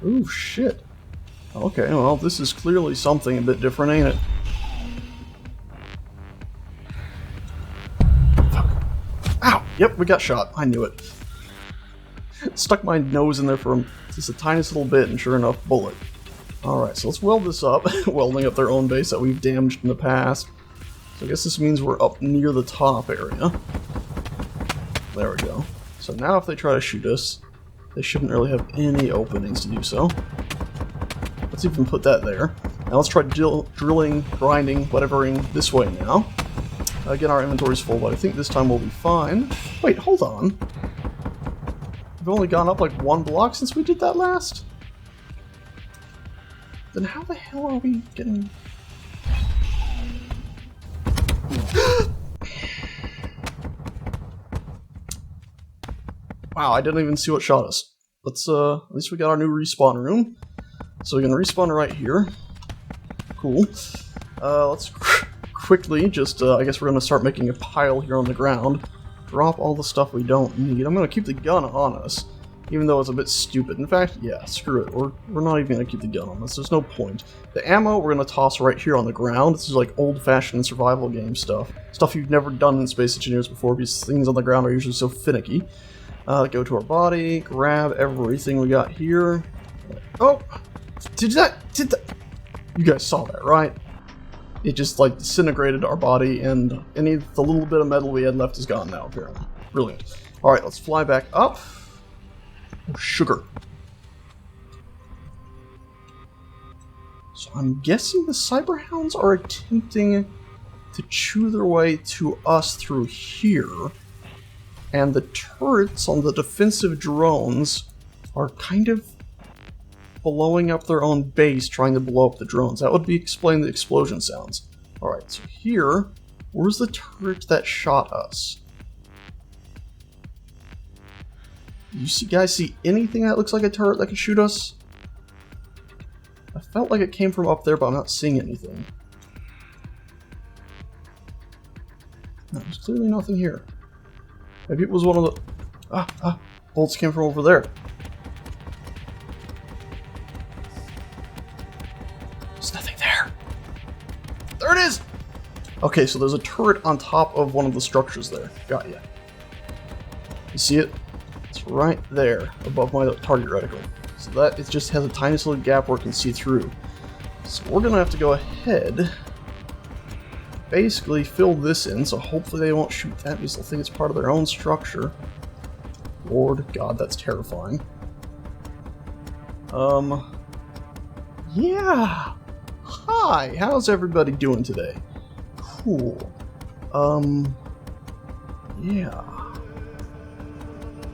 Ooh, shit. Okay, well, this is clearly something a bit different, ain't it? Fuck. Ow! Yep, we got shot. I knew it. Stuck my nose in there for just a tiniest little bit, and sure enough, bullet. Alright, so let's weld this up. Welding up their own base that we've damaged in the past. So I guess this means we're up near the top area. There we go. So now if they try to shoot us, they shouldn't really have any openings to do so. Let's even put that there. Now let's try drilling, grinding, whatevering this way now. Again, our inventory's full, but I think this time we'll be fine. Wait, hold on. We've only gone up like 1 block since we did that last? Then how the hell are we getting... Wow, I didn't even see what shot us. Let's, at least we got our new respawn room. So we can respawn right here. Cool. Let's quickly just, I guess we're gonna start making a pile here on the ground. Drop all the stuff we don't need. I'm gonna keep the gun on us, even though it's a bit stupid. In fact, yeah, screw it. We're not even gonna keep the gun on us. There's no point. The ammo we're gonna toss right here on the ground. This is like old-fashioned survival game stuff. Stuff you've never done in Space Engineers before, because things on the ground are usually so finicky. Go to our body, grab everything we got here. Oh! Did that... You guys saw that, right? It just, like, disintegrated our body, and the little bit of metal we had left is gone now, apparently. Brilliant. Alright, let's fly back up. Oh, sugar. So I'm guessing the Cyberhounds are attempting to chew their way to us through here, and the turrets on the defensive drones are kind of blowing up their own base, trying to blow up the drones. That would explain the explosion sounds. Alright, so here, where's the turret that shot us? You guys see anything that looks like a turret that could shoot us? I felt like it came from up there, but I'm not seeing anything. No, there's clearly nothing here. Maybe it was one of the... bolts came from over there. There's nothing there. There it is! Okay, so there's a turret on top of one of the structures there. Got ya. You see it? It's right there, above my target reticle. So that, it just has a tiny little gap where it can see through. So we're gonna have to go ahead, basically fill this in, so hopefully they won't shoot that because they'll think it's part of their own structure. Lord God, that's terrifying. Yeah! Hi! How's everybody doing today? Cool. Yeah.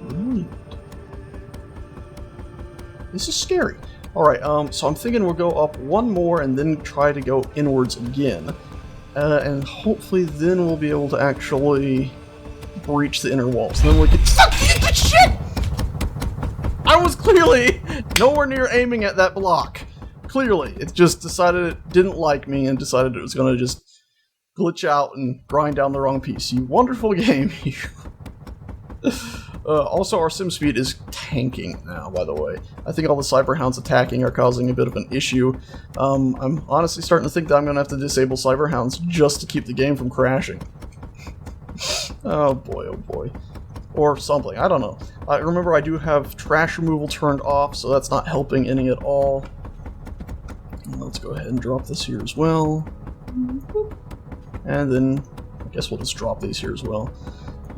Brilliant. This is scary. Alright, so I'm thinking we'll go up one more and then try to go inwards again. And hopefully then we'll be able to actually breach the inner walls. And then we can... Shit! I was clearly nowhere near aiming at that block. Clearly. It just decided it didn't like me and decided it was going to just glitch out and grind down the wrong piece. You wonderful game. Also, our sim speed is tanking now, by the way. I think all the Cyberhounds attacking are causing a bit of an issue. I'm honestly starting to think that I'm going to have to disable Cyberhounds just to keep the game from crashing. Oh boy. Or something, I don't know. Remember, I do have trash removal turned off, so that's not helping any at all. Let's go ahead and drop this here as well. And then, I guess we'll just drop these here as well.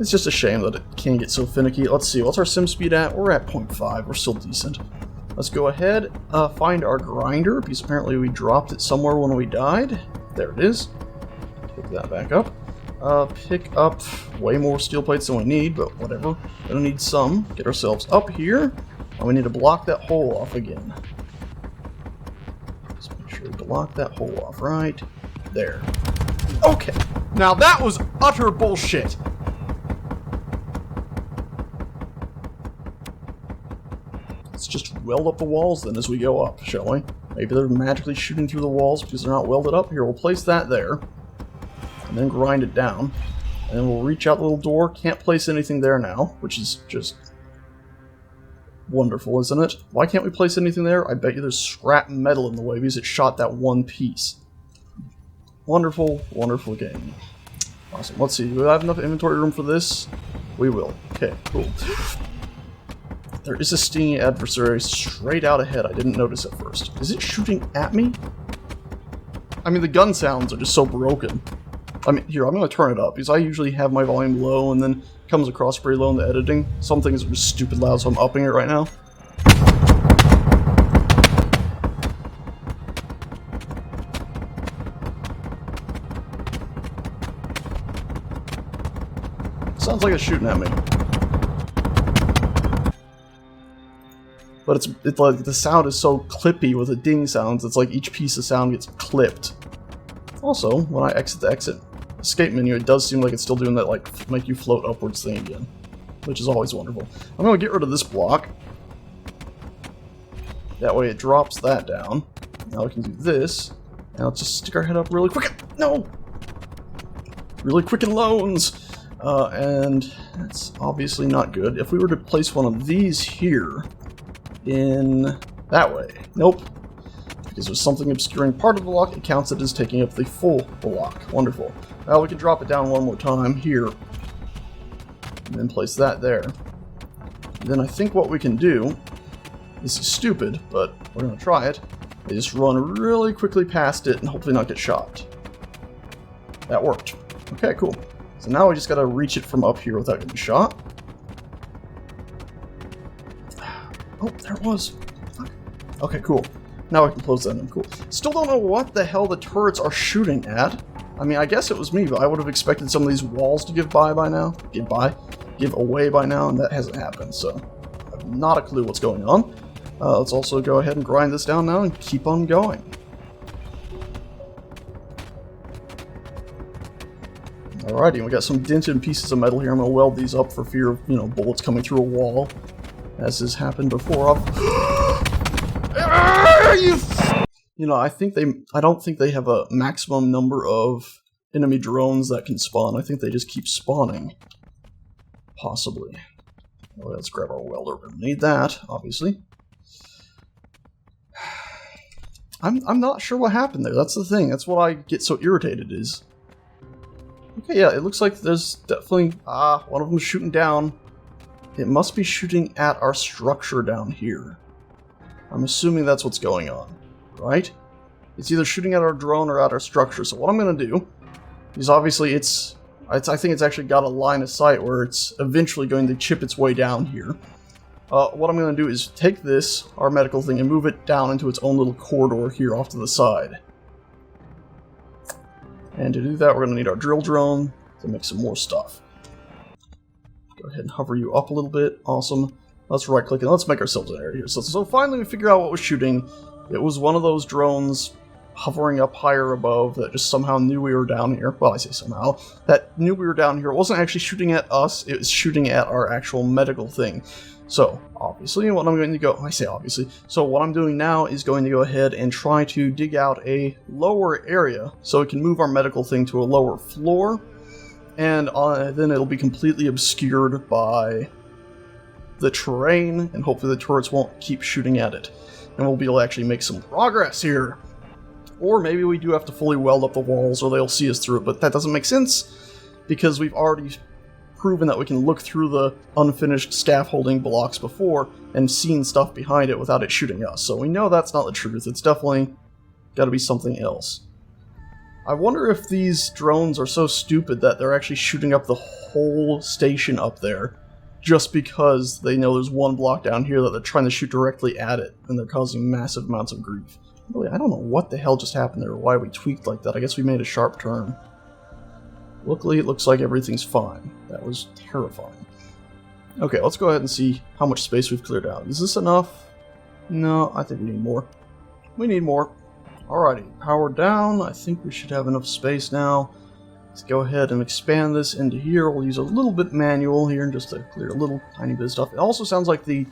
It's just a shame that it can get so finicky. Let's see, what's our sim speed at? We're at 0.5, we're still decent. Let's go ahead, find our grinder, because apparently we dropped it somewhere when we died. There it is. Pick that back up. Pick up way more steel plates than we need, but whatever. Gonna need some. Get ourselves up here, and we need to block that hole off again. Just make sure we block that hole off right there. Okay, now that was utter bullshit. Let's just weld up the walls then as we go up, shall we? Maybe they're magically shooting through the walls because they're not welded up. Here, we'll place that there. And then grind it down. And then we'll reach out the little door. Can't place anything there now, which is just wonderful, isn't it? Why can't we place anything there? I bet you there's scrap metal in the way because it shot that one piece. Wonderful, wonderful game. Awesome. Let's see. Do we have enough inventory room for this? We will. Okay, cool. There is a stinging adversary straight out ahead. I didn't notice at first. Is it shooting at me? I mean, the gun sounds are just so broken. I mean, here, I'm going to turn it up, because I usually have my volume low, and then it comes across pretty low in the editing. Some things are just stupid loud, so I'm upping it right now. Sounds like it's shooting at me. But it's like the sound is so clippy with the ding sounds, it's like each piece of sound gets clipped. Also, when I exit the escape menu, it does seem like it's still doing that, like, make you float upwards thing again, which is always wonderful. I'm going to get rid of this block. That way it drops that down. Now we can do this. Now let's just stick our head up really quick. No! Really Quicken Loans! And that's obviously not good. If we were to place one of these here, in that way. Nope. Because there's something obscuring part of the block, it counts it as taking up the full block. Wonderful. Now we can drop it down one more time here. And then place that there. And then I think what we can do, this is stupid, but we're going to try it, is just run really quickly past it and hopefully not get shot. That worked. Okay, cool. So now we just got to reach it from up here without getting shot. Oh, there it was. Fuck. Okay, cool. Now I can close that in. Cool. Still don't know what the hell the turrets are shooting at. I mean, I guess it was me, but I would have expected some of these walls to give away by now, and that hasn't happened, so I have not a clue what's going on. Let's also go ahead and grind this down now and keep on going. Alrighty, we got some dented pieces of metal here. I'm going to weld these up for fear of, bullets coming through a wall, as has happened before. I don't think they have a maximum number of enemy drones that can spawn. I think they just keep spawning. Possibly. Well, let's grab our welder. We need that, obviously. I'm not sure what happened there. That's the thing. That's what I get so irritated is. Okay, yeah, it looks like there's definitely... one of them's shooting down. It must be shooting at our structure down here. I'm assuming that's what's going on, right? It's either shooting at our drone or at our structure. So what I'm going to do is obviously I think it's actually got a line of sight where it's eventually going to chip its way down here. What I'm going to do is take this, our medical thing, and move it down into its own little corridor here off to the side. And to do that, we're going to need our drill drone to make some more stuff. Go ahead and hover you up a little bit. Awesome. Let's right-click and let's make ourselves an area here. So finally we figure out what was shooting. It was one of those drones hovering up higher above that just somehow knew we were down here. Well, I say somehow. That knew we were down here. It wasn't actually shooting at us. It was shooting at our actual medical thing. So, obviously, what I'm going to go... I say obviously. So what I'm doing now is going to go ahead and try to dig out a lower area so it can move our medical thing to a lower floor. And then it'll be completely obscured by the terrain, and hopefully the turrets won't keep shooting at it. And we'll be able to actually make some progress here. Or maybe we do have to fully weld up the walls or they'll see us through it, but that doesn't make sense because we've already proven that we can look through the unfinished scaffolding blocks before and seen stuff behind it without it shooting us. So we know that's not the truth. It's definitely got to be something else. I wonder if these drones are so stupid that they're actually shooting up the whole station up there just because they know there's one block down here that they're trying to shoot directly at it and they're causing massive amounts of grief. Really, I don't know what the hell just happened there or why we tweaked like that. I guess we made a sharp turn. Luckily, it looks like everything's fine. That was terrifying. Okay, let's go ahead and see how much space we've cleared out. Is this enough? No, I think we need more. We need more. Alrighty, power down. I think we should have enough space now. Let's go ahead and expand this into here. We'll use a little bit manual here just to clear a little tiny bit of stuff. It also sounds like the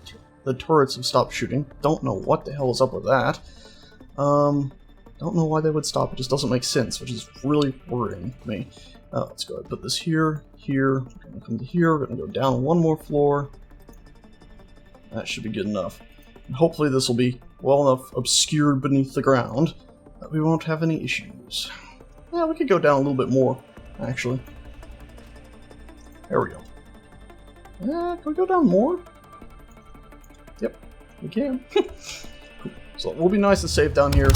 turrets have stopped shooting. Don't know what the hell is up with that. Don't know why they would stop. It just doesn't make sense, which is really worrying me. Let's go ahead and put this here, here. We're going to come to here. We're going to go down one more floor. That should be good enough. And hopefully this will be well enough obscured beneath the ground that we won't have any issues. Yeah, we could go down a little bit more, actually. There we go. Yeah, can we go down more? Yep, we can. Cool. So it will be nice to save down here.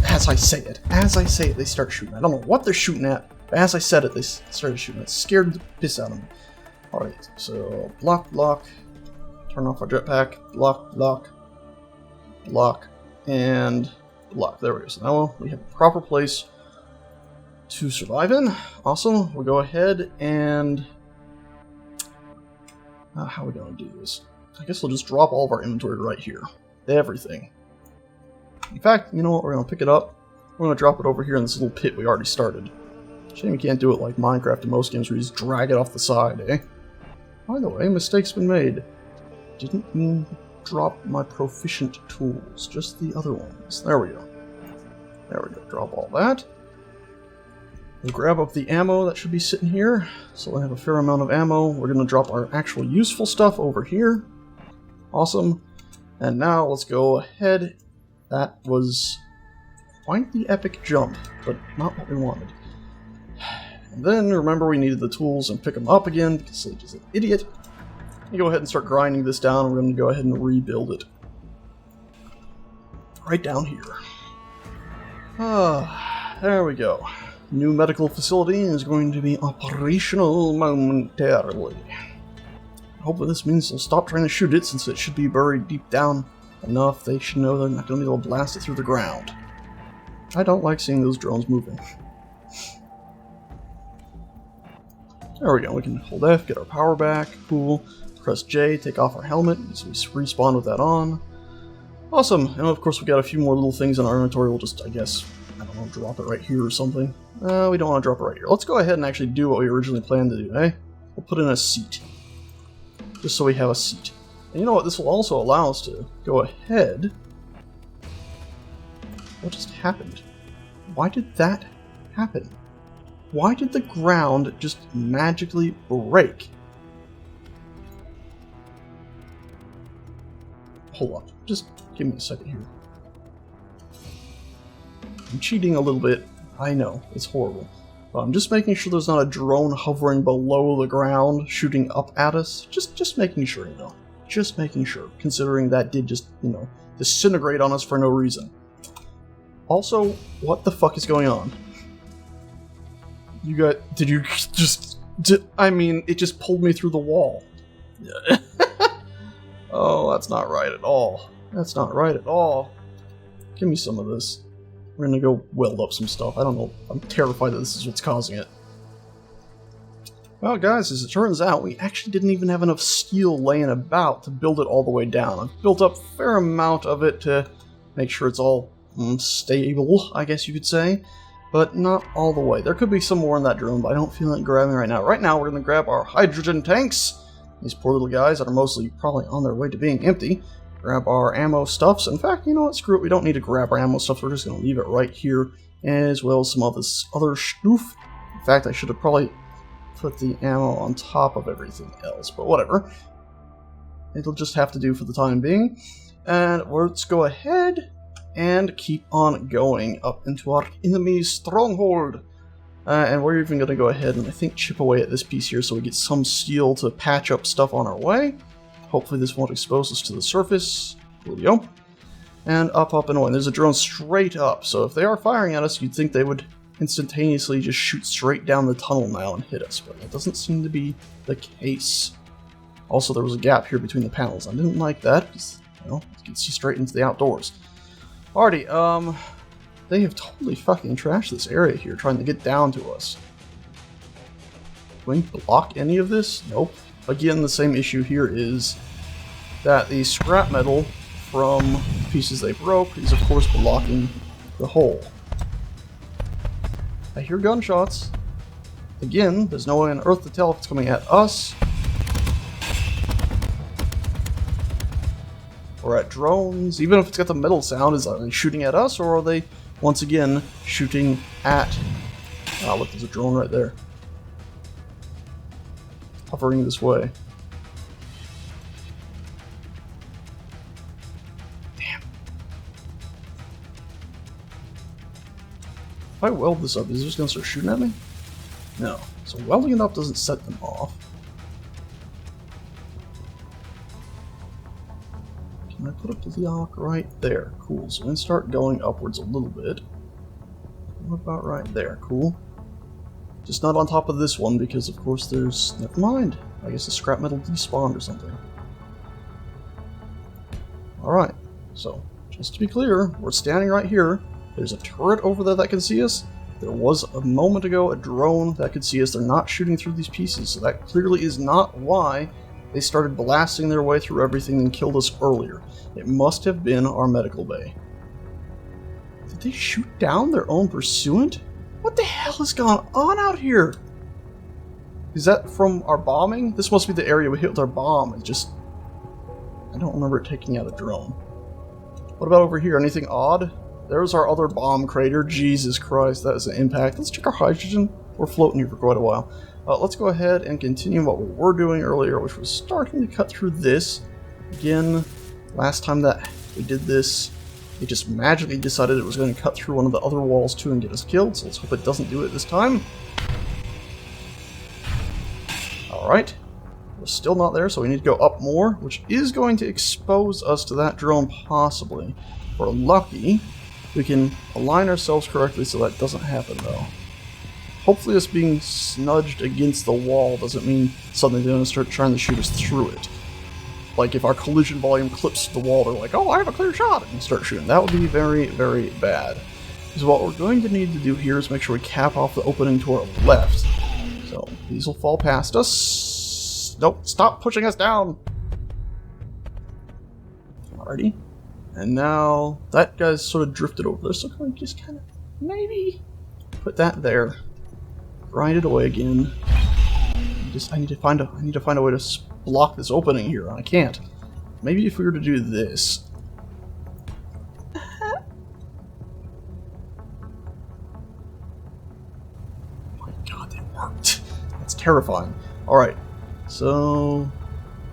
As I say it, they start shooting. I don't know what they're shooting at, but as I said it, they started shooting. It scared the piss out of me. Alright, so block, block. Turn off our jetpack. Block, block. Block, and block. There we go. So now we have a proper place to survive in. Awesome. We'll go ahead and... how are we going to do this? I guess we'll just drop all of our inventory right here. Everything. In fact, you know what? We're going to pick it up. We're going to drop it over here in this little pit we already started. Shame we can't do it like Minecraft and most games where you just drag it off the side, eh? By the way, mistake's been made. Didn't mean to drop my proficient tools, just the other ones. There we go. There we go. Drop all that. We'll grab up the ammo that should be sitting here. So we have a fair amount of ammo. We're going to drop our actual useful stuff over here. Awesome. And now let's go ahead. That was quite the epic jump, but not what we wanted. And then remember we needed the tools and pick them up again because Sage is an idiot. You go ahead and start grinding this down. We're going to go ahead and rebuild it. Right down here. There we go. New medical facility is going to be operational momentarily. Hopefully this means they'll stop trying to shoot it since it should be buried deep down enough. They should know they're not going to be able to blast it through the ground. I don't like seeing those drones moving. There we go. We can hold F, get our power back. Cool. Press J, take off our helmet, so we respawn with that on. Awesome. And of course we got a few more little things in our inventory. We'll just, I guess, I don't know, drop it right here or something. We don't want to drop it right here. Let's go ahead and actually do what we originally planned to do, eh? We'll put in a seat. Just so we have a seat. And you know what? This will also allow us to go ahead. What just happened? Why did that happen? Why did the ground just magically break? Hold on. Just give me a second here. I'm cheating a little bit. I know. It's horrible. But I'm just making sure there's not a drone hovering below the ground shooting up at us. Just making sure, you know. Just making sure. Considering that did just, you know, disintegrate on us for no reason. Also, what the fuck is going on? Did you just... I mean, it just pulled me through the wall. Oh, that's not right at all. That's not right at all. Give me some of this. We're gonna go weld up some stuff. I don't know. I'm terrified that this is what's causing it. Well, guys, as it turns out, we actually didn't even have enough steel laying about to build it all the way down. I've built up a fair amount of it to make sure it's all stable, I guess you could say. But not all the way. There could be some more in that drone, but I don't feel like grabbing right now. Right now, we're going to grab our hydrogen tanks. These poor little guys that are mostly probably on their way to being empty. Grab our ammo stuffs. In fact, you know what? Screw it. We don't need to grab our ammo stuff. We're just going to leave it right here, as well as some of this other stoof. In fact, I should have probably put the ammo on top of everything else, but whatever. It'll just have to do for the time being. And let's go ahead and keep on going up into our enemy's stronghold. And we're even going to go ahead and I think chip away at this piece here so we get some steel to patch up stuff on our way. Hopefully this won't expose us to the surface. Here we go. And up, up, and away. There's a drone straight up, so if they are firing at us, you'd think they would instantaneously just shoot straight down the tunnel now and hit us, but that doesn't seem to be the case. Also, there was a gap here between the panels. I didn't like that, because, you know, you can see straight into the outdoors. Alrighty, they have totally fucking trashed this area here, trying to get down to us. Do we block any of this? Nope. Again, the same issue here is that the scrap metal from pieces they broke is, of course, blocking the hole. I hear gunshots. Again, there's no way on earth to tell if it's coming at us or at drones. Even if it's got the metal sound, is they shooting at us, or are they once again shooting at... Ah, look, there's a drone right there. Hovering this way. if I weld this up, is it just going to start shooting at me? No. So welding it up doesn't set them off. Can I put a block right there? Cool. So I'm going to start going upwards a little bit. What about right there? Cool. Just not on top of this one because, of course, there's... Never mind. I guess the scrap metal despawned or something. Alright. So, just to be clear, we're standing right here. There's a turret over there that can see us. There was a moment ago a drone that could see us. They're not shooting through these pieces, so that clearly is not why they started blasting their way through everything and killed us earlier. It must have been our medical bay. Did they shoot down their own pursuant? What the hell has gone on out here? Is that from our bombing? This must be the area we hit with our bomb. It just... I don't remember it taking out a drone. What about over here? Anything odd? There's our other bomb crater. Jesus Christ, that is an impact. Let's check our hydrogen. We're floating here for quite a while. Let's go ahead and continue what we were doing earlier, which was starting to cut through this. Again, last time that we did this, it just magically decided it was going to cut through one of the other walls too and get us killed, so let's hope it doesn't do it this time. Alright. We're still not there, so we need to go up more, which is going to expose us to that drone possibly. If we're lucky, we can align ourselves correctly so that doesn't happen though. Hopefully us being snudged against the wall doesn't mean suddenly they're going to start trying to shoot us through it. Like if our collision volume clips the wall, they're like, oh, I have a clear shot, and start shooting. That would be very, very bad. So what we're going to need to do here is make sure we cap off the opening to our left. So these will fall past us. Nope, stop pushing us down. Alrighty. And now that guy's sort of drifted over there, so can we just kind of maybe put that there. Grind it away again. I need to find a way to block this opening here. I can't. Maybe if we were to do this. Oh my god, that worked. That's terrifying. Alright, so...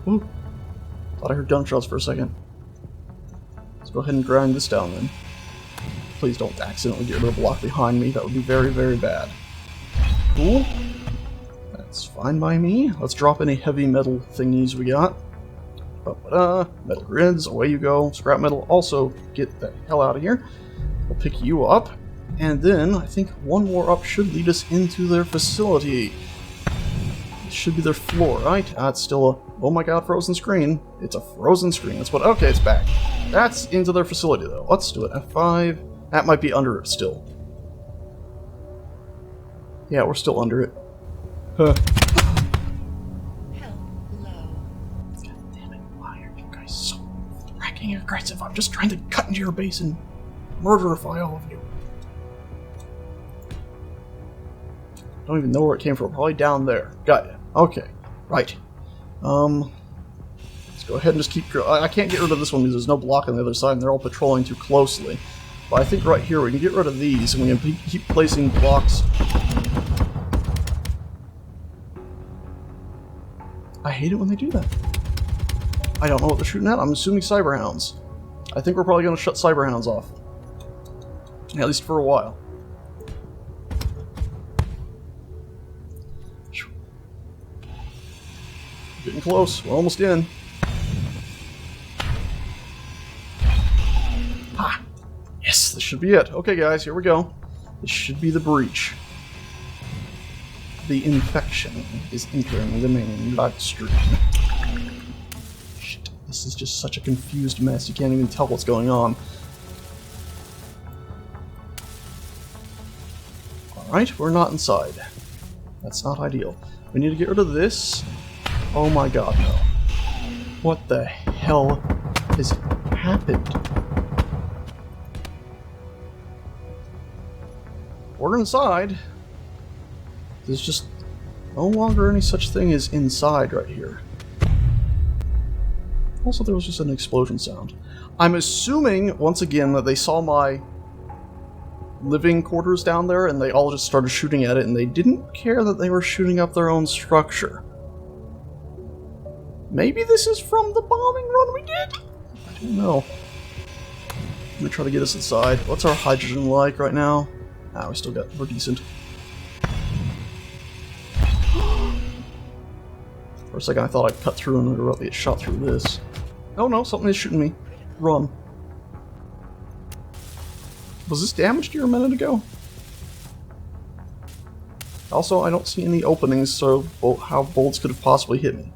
Ooh. Thought I heard gunshots for a second. Let's go ahead and grind this down then. Please don't accidentally get rid of a block behind me. That would be very, very bad. Cool. That's fine by me. Let's drop any heavy metal thingies we got. Metal grids, away you go. Scrap metal, also get the hell out of here. We'll pick you up. And then, I think one more up should lead us into their facility. It should be their floor, right? It's still a... Oh my god, frozen screen. It's a frozen screen. That's what... Okay, it's back. That's into their facility, though. Let's do it. F5. That might be under it still. Yeah, we're still under it. Huh. Hello. God damn it, why are you guys so fracking aggressive? I'm just trying to cut into your base and murderify all of you. Don't even know where it came from. Probably down there. Got ya. Okay. Right. Let's go ahead and just keep... I can't get rid of this one because there's no block on the other side and they're all patrolling too closely. But I think right here we can get rid of these and we can keep placing blocks. I hate it when they do that. I don't know what they're shooting at. I'm assuming cyberhounds. I think we're probably going to shut cyberhounds off. At least for a while. Getting close. We're almost in. Ah! Yes, this should be it. Okay, guys, here we go. This should be the breach. The infection is entering the main bloodstream. Shit, this is just such a confused mess. You can't even tell what's going on. Alright, we're not inside. That's not ideal. We need to get rid of this. Oh my god, no. What the hell has happened? We're inside. There's just no longer any such thing as inside right here. Also, there was just an explosion sound. I'm assuming, once again, that they saw my living quarters down there and they all just started shooting at it and they didn't care that they were shooting up their own structure. Maybe this is from the bombing run we did? I don't know. Let me try to get us inside. What's our hydrogen like right now? Ah, we're decent. For a second I thought I'd cut through and would get shot through this. Oh no, something is shooting me. Run. Was this damaged here a minute ago? Also, I don't see any openings, so how bolts could have possibly hit me.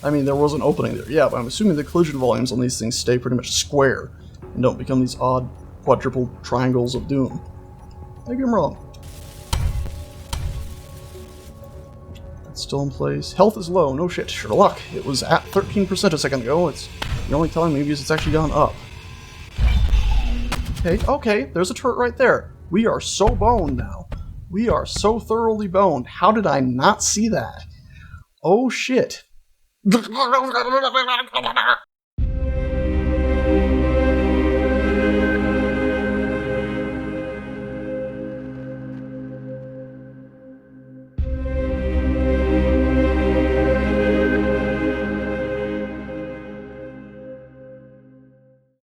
I mean, there was an opening there, yeah, but I'm assuming the collision volumes on these things stay pretty much square and don't become these odd quadruple triangles of doom. Maybe I'm wrong. It's still in place. Health is low. No shit, Sherlock. It was at 13% a second ago. You're only telling me because it's actually gone up. Okay, there's a turret right there. We are so boned now. We are so thoroughly boned. How did I not see that? Oh shit.